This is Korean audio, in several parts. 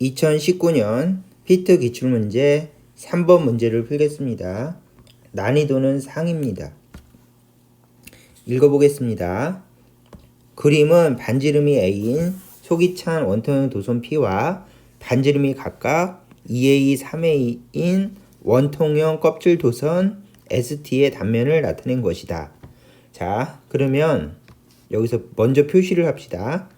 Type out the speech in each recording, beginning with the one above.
2019년 피트 기출문제 3번 문제를 풀겠습니다. 난이도는 상입니다. 읽어보겠습니다. 그림은 반지름이 A인 속이 찬 원통형 도선 P와 반지름이 각각 2A, 3A인 원통형 껍질 도선 ST의 단면을 나타낸 것이다. 자, 그러면 여기서 먼저 표시를 합시다.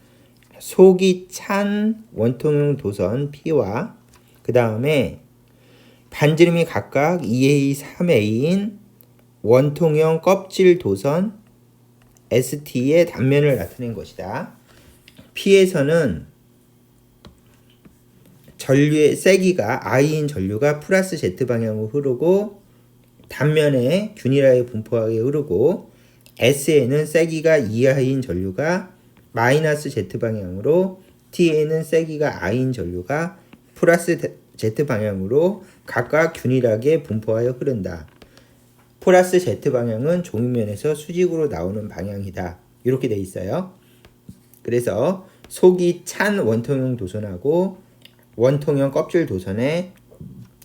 속이 찬 원통형 도선 P와 그 다음에 반지름이 각각 2A, 3A인 원통형 껍질 도선 ST의 단면을 나타낸 것이다. P에서는 전류의 세기가 I인 전류가 플러스 Z 방향으로 흐르고 단면에 균일하게 분포하게 흐르고 S에는 세기가 I인 전류가 마이너스 Z 방향으로 T에는 세기가 I인 전류가 플러스 Z 방향으로 각각 균일하게 분포하여 흐른다. 플러스 Z 방향은 종이면에서 수직으로 나오는 방향이다. 이렇게 돼 있어요. 그래서 속이 찬 원통형 도선하고 원통형 껍질 도선에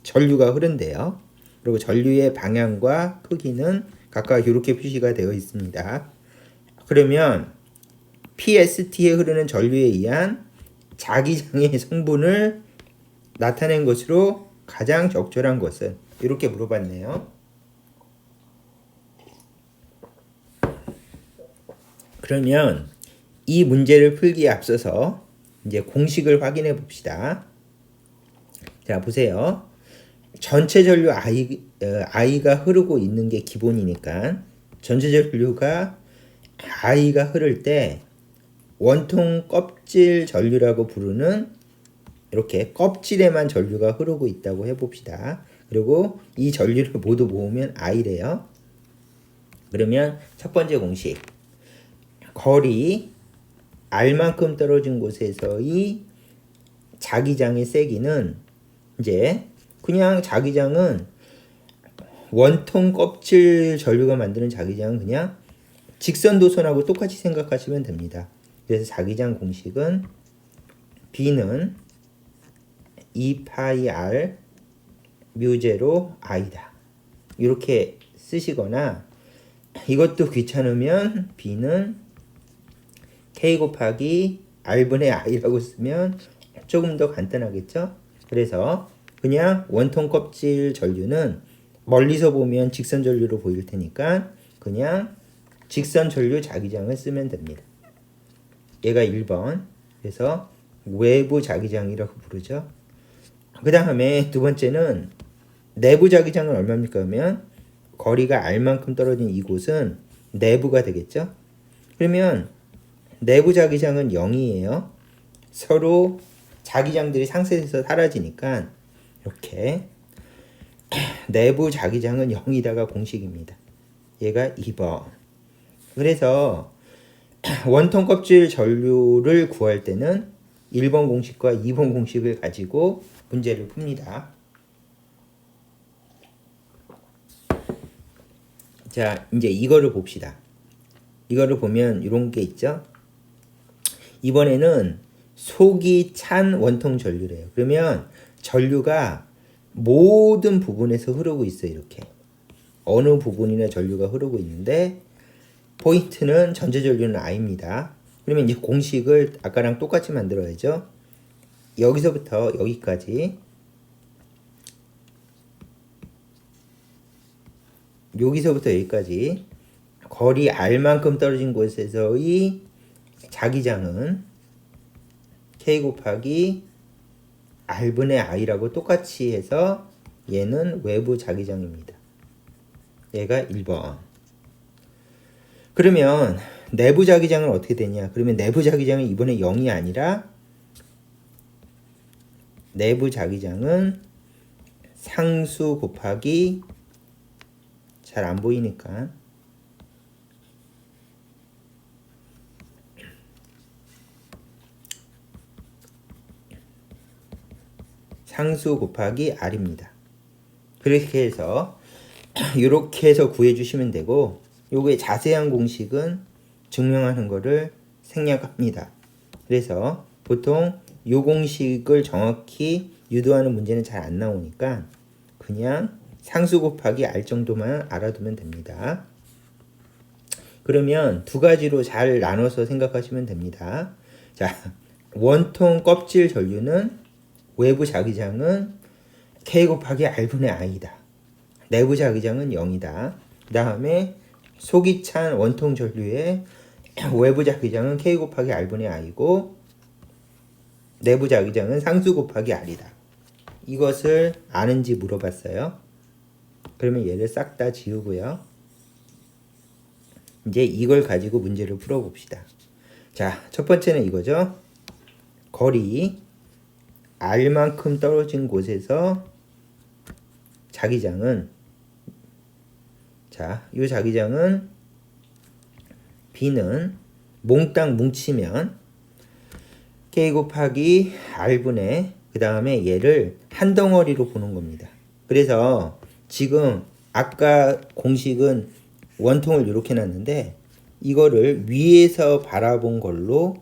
전류가 흐른대요. 그리고 전류의 방향과 크기는 각각 이렇게 표시가 되어 있습니다. 그러면 PST에 흐르는 전류에 의한 자기장의 성분을 나타낸 것으로 가장 적절한 것은 이렇게 물어봤네요. 그러면 이 문제를 풀기에 앞서서 이제 공식을 확인해 봅시다. 자, 보세요. 전체 전류 I가 흐르고 있는 게 기본이니까 전체 전류가 I가 흐를 때 원통 껍질 전류라고 부르는 이렇게 껍질에만 전류가 흐르고 있다고 해봅시다. 그리고 이 전류를 모두 모으면 I래요. 그러면 첫 번째 공식. 거리 R만큼 떨어진 곳에서의 자기장의 세기는 이제 그냥 자기장은 원통 껍질 전류가 만드는 자기장은 그냥 직선 도선하고 똑같이 생각하시면 됩니다. 그래서 자기장 공식은 B는 2πr 뮤제로 I다. 이렇게 쓰시거나 이것도 귀찮으면 B는 K 곱하기 R분의 I라고 쓰면 조금 더 간단하겠죠? 그래서 그냥 원통 껍질 전류는 멀리서 보면 직선 전류로 보일 테니까 그냥 직선 전류 자기장을 쓰면 됩니다. 얘가 1번. 그래서 외부 자기장이라고 부르죠. 그 다음에 두 번째는 내부 자기장은 얼마입니까? 그러면 거리가 R만큼 떨어진 이곳은 내부가 되겠죠? 그러면 내부 자기장은 0이에요. 서로 자기장들이 상쇄돼서 사라지니까 이렇게 내부 자기장은 0이다가 공식입니다. 얘가 2번. 그래서 원통 껍질 전류를 구할 때는 1번 공식과 2번 공식을 가지고 문제를 풉니다. 자, 이제 이거를 봅시다. 이거를 보면 이런 게 있죠? 이번에는 속이 찬 원통 전류래요. 그러면 전류가 모든 부분에서 흐르고 있어요. 이렇게. 어느 부분이나 전류가 흐르고 있는데 포인트는 전체 전류는 I입니다. 그러면 이제 공식을 아까랑 똑같이 만들어야죠. 여기서부터 여기까지 여기서부터 여기까지 거리 R만큼 떨어진 곳에서의 자기장은 K 곱하기 R분의 I라고 똑같이 해서 얘는 외부 자기장입니다. 얘가 1번. 그러면 내부 자기장은 어떻게 되냐? 그러면 내부 자기장은 이번에 0이 아니라 내부 자기장은 상수 곱하기 잘 안 보이니까 상수 곱하기 R입니다. 그렇게 해서 이렇게 해서 구해주시면 되고 요거의 자세한 공식은 증명하는 거를 생략합니다. 그래서 보통 요 공식을 정확히 유도하는 문제는 잘 안 나오니까 그냥 상수 곱하기 R 정도만 알아두면 됩니다. 그러면 두 가지로 잘 나눠서 생각하시면 됩니다. 자, 원통 껍질 전류는 외부 자기장은 K 곱하기 R분의 I다. 내부 자기장은 0이다. 그 다음에 속이 찬 원통 전류의 외부 자기장은 K 곱하기 R분의 I고 내부 자기장은 상수 곱하기 R이다. 이것을 아는지 물어봤어요. 그러면 얘를 싹 다 지우고요. 이제 이걸 가지고 문제를 풀어봅시다. 자, 첫 번째는 이거죠. 거리 R만큼 떨어진 곳에서 자기장은 자, 이 자기장은 B는 몽땅 뭉치면 K 곱하기 R분의 그 다음에 얘를 한 덩어리로 보는 겁니다. 그래서 지금 아까 공식은 원통을 이렇게 놨는데 이거를 위에서 바라본 걸로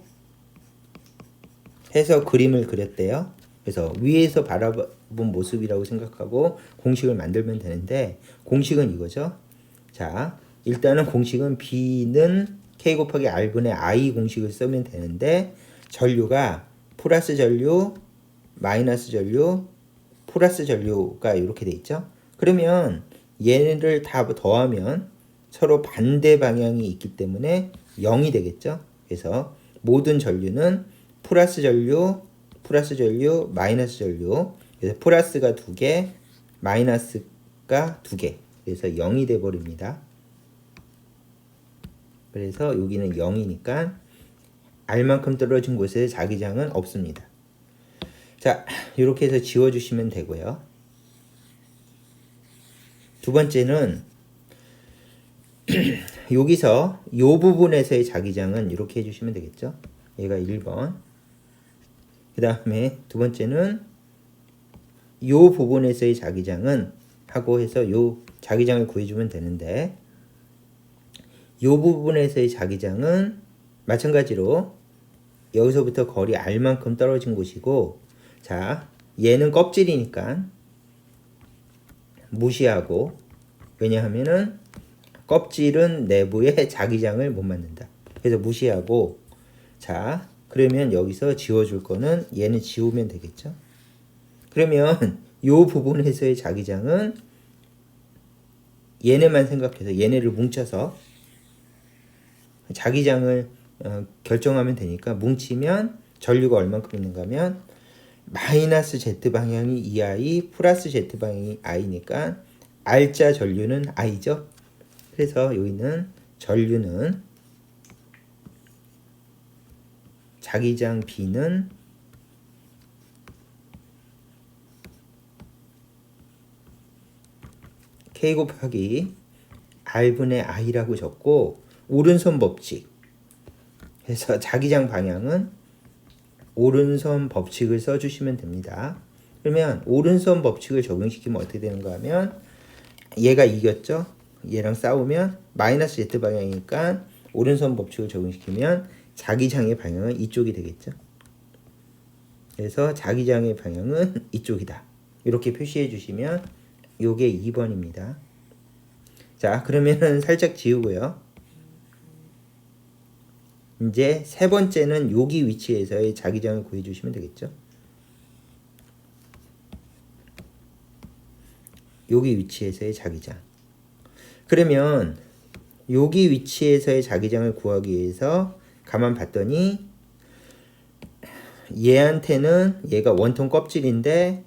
해서 그림을 그렸대요. 그래서 위에서 바라본 모습이라고 생각하고 공식을 만들면 되는데 공식은 이거죠. 자, 일단은 공식은 B는 K 곱하기 R분의 I 공식을 쓰면 되는데 전류가 플러스 전류, 마이너스 전류, 플러스 전류가 이렇게 돼 있죠. 그러면 얘네를 다 더하면 서로 반대 방향이 있기 때문에 0이 되겠죠. 그래서 모든 전류는 플러스 전류, 플러스 전류, 마이너스 전류. 그래서 플러스가 2개, 마이너스가 2개. 그래서 0이 돼 버립니다. 그래서 여기는 0이니까 R만큼 떨어진 곳에 자기장은 없습니다. 자, 이렇게 해서 지워주시면 되고요. 두 번째는 여기서 이 부분에서의 자기장은 이렇게 해주시면 되겠죠. 얘가 1번. 그 다음에 두 번째는 이 부분에서의 자기장은 하고 해서 이 자기장을 구해주면 되는데 이 부분에서의 자기장은 마찬가지로 여기서부터 거리 R만큼 떨어진 곳이고 자, 얘는 껍질이니까 무시하고 왜냐하면은 껍질은 내부에 자기장을 못 만든다. 그래서 무시하고 자, 그러면 여기서 지워줄 거는 얘는 지우면 되겠죠. 그러면 이 부분에서의 자기장은 얘네만 생각해서 얘네를 뭉쳐서 자기장을 결정하면 되니까 뭉치면 전류가 얼만큼 있는가 하면 마이너스 Z 방향이 EI 플러스 Z 방향이 I니까 R자 전류는 I죠. 그래서 여기는 전류는 자기장 B는 K 곱하기 R분의 I라고 적고 오른손 법칙 그래서 자기장 방향은 오른손 법칙을 써주시면 됩니다. 그러면 오른손 법칙을 적용시키면 어떻게 되는가 하면 얘가 이겼죠. 얘랑 싸우면 마이너스 Z 방향이니까 오른손 법칙을 적용시키면 자기장의 방향은 이쪽이 되겠죠. 그래서 자기장의 방향은 이쪽이다. 이렇게 표시해 주시면 요게 2번입니다. 자, 그러면은 살짝 지우고요. 이제 세 번째는 여기 위치에서의 자기장을 구해 주시면 되겠죠. 여기 위치에서의 자기장. 그러면 여기 위치에서의 자기장을 구하기 위해서 가만 봤더니 얘한테는 얘가 원통 껍질인데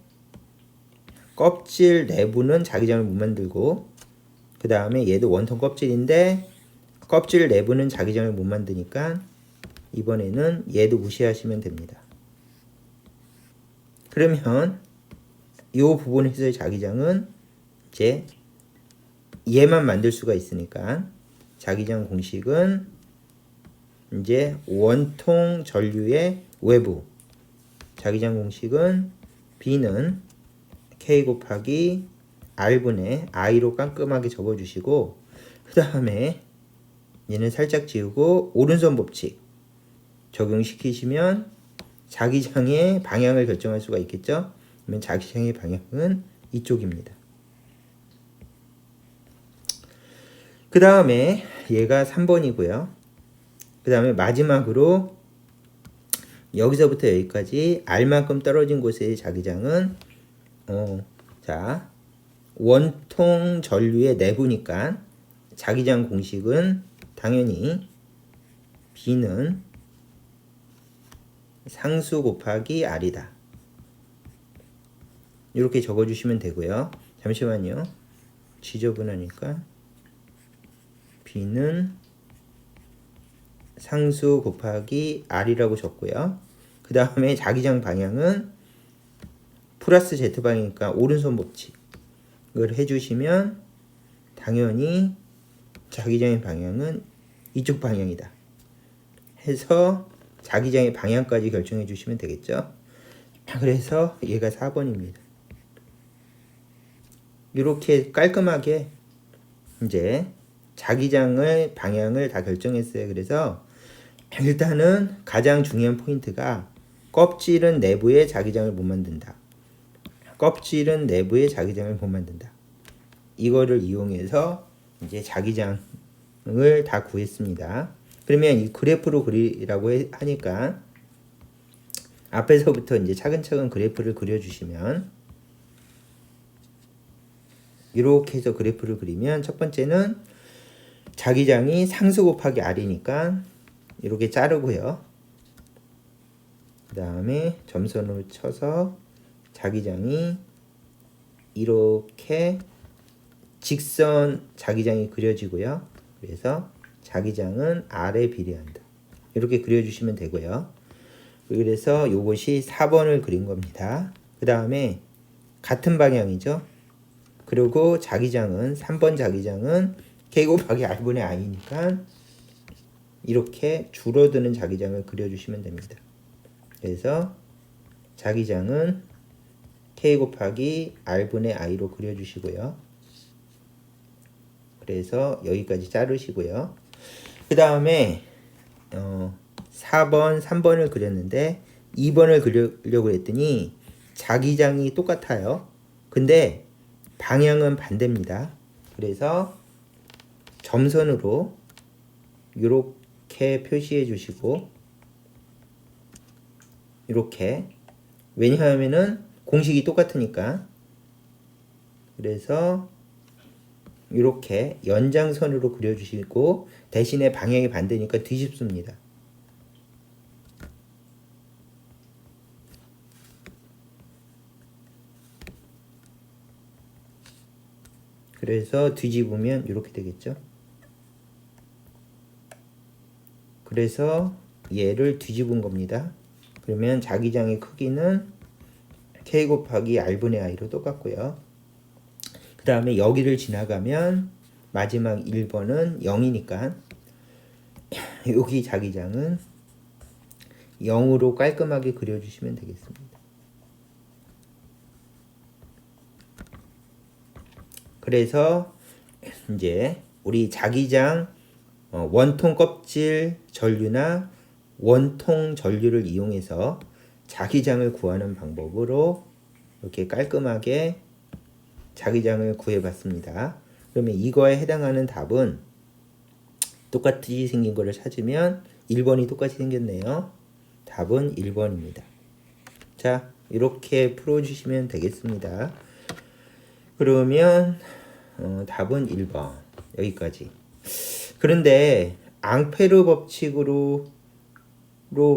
껍질 내부는 자기장을 못 만들고 그 다음에 얘도 원통 껍질인데 껍질 내부는 자기장을 못 만드니까 이번에는 얘도 무시하시면 됩니다. 그러면 이 부분에서의 자기장은 이제 얘만 만들 수가 있으니까 자기장 공식은 이제 원통 전류의 외부 자기장 공식은 B는 K 곱하기 R분의 I로 깔끔하게 적어주시고 그 다음에 얘는 살짝 지우고 오른손 법칙 적용시키시면 자기장의 방향을 결정할 수가 있겠죠. 그러면 자기장의 방향은 이쪽입니다. 그 다음에 얘가 3번이고요. 그 다음에 마지막으로 여기서부터 여기까지 R만큼 떨어진 곳의 자기장은 자 원통 전류의 내부니까 자기장 공식은 당연히 B는 상수 곱하기 R이다. 이렇게 적어주시면 되고요. 잠시만요. 지저분하니까 B는 상수 곱하기 R이라고 적고요. 그 다음에 자기장 방향은 플러스 Z방이니까 오른손 법칙을 해주시면 당연히 자기장의 방향은 이쪽 방향이다 해서 자기장의 방향까지 결정해 주시면 되겠죠. 그래서 얘가 4번입니다. 이렇게 깔끔하게 이제 자기장의 방향을 다 결정했어요. 그래서 일단은 가장 중요한 포인트가 껍질은 내부에 자기장을 못 만든다. 껍질은 내부에 자기장을 못 만든다. 이거를 이용해서 이제 자기장을 다 구했습니다. 그러면 이 그래프로 그리라고 하니까 앞에서부터 이제 차근차근 그래프를 그려주시면 이렇게 해서 그래프를 그리면 첫 번째는 자기장이 상수 곱하기 R이니까 이렇게 자르고요. 그 다음에 점선으로 쳐서 자기장이 이렇게 직선 자기장이 그려지고요. 그래서 자기장은 R에 비례한다. 이렇게 그려주시면 되고요. 그래서 이것이 4번을 그린 겁니다. 그 다음에 같은 방향이죠. 그리고 자기장은 3번 자기장은 K 곱하기 R분의 I니까 이렇게 줄어드는 자기장을 그려주시면 됩니다. 그래서 자기장은 K 곱하기 R분의 I로 그려주시고요. 그래서 여기까지 자르시고요. 그 다음에 4번, 3번을 그렸는데 2번을 그리려고 했더니 자기장이 똑같아요. 근데 방향은 반대입니다. 그래서 점선으로 이렇게 표시해 주시고 이렇게 왜냐하면은 공식이 똑같으니까 그래서 이렇게 연장선으로 그려주시고 대신에 방향이 반대니까 뒤집습니다. 그래서 뒤집으면 이렇게 되겠죠. 그래서 얘를 뒤집은 겁니다. 그러면 자기장의 크기는 K 곱하기 R분의 I로 똑같고요. 그 다음에 여기를 지나가면 마지막 1번은 0이니까 여기 자기장은 0으로 깔끔하게 그려주시면 되겠습니다. 그래서 이제 우리 자기장 원통 껍질 전류나 원통 전류를 이용해서 자기장을 구하는 방법으로 이렇게 깔끔하게 자기장을 구해봤습니다. 그러면 이거에 해당하는 답은 똑같이 생긴 거를 찾으면 1번이 똑같이 생겼네요. 답은 1번입니다. 자, 이렇게 풀어주시면 되겠습니다. 그러면 답은 1번 여기까지. 그런데 앙페르 법칙으로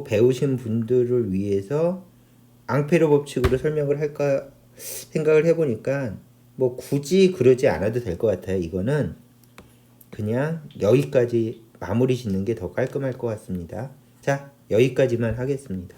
배우신 분들을 위해서 앙페르 법칙으로 설명을 할까 생각을 해보니까 뭐 굳이 그러지 않아도 될 것 같아요. 이거는 그냥 여기까지 마무리 짓는 게 더 깔끔할 것 같습니다. 자, 여기까지만 하겠습니다.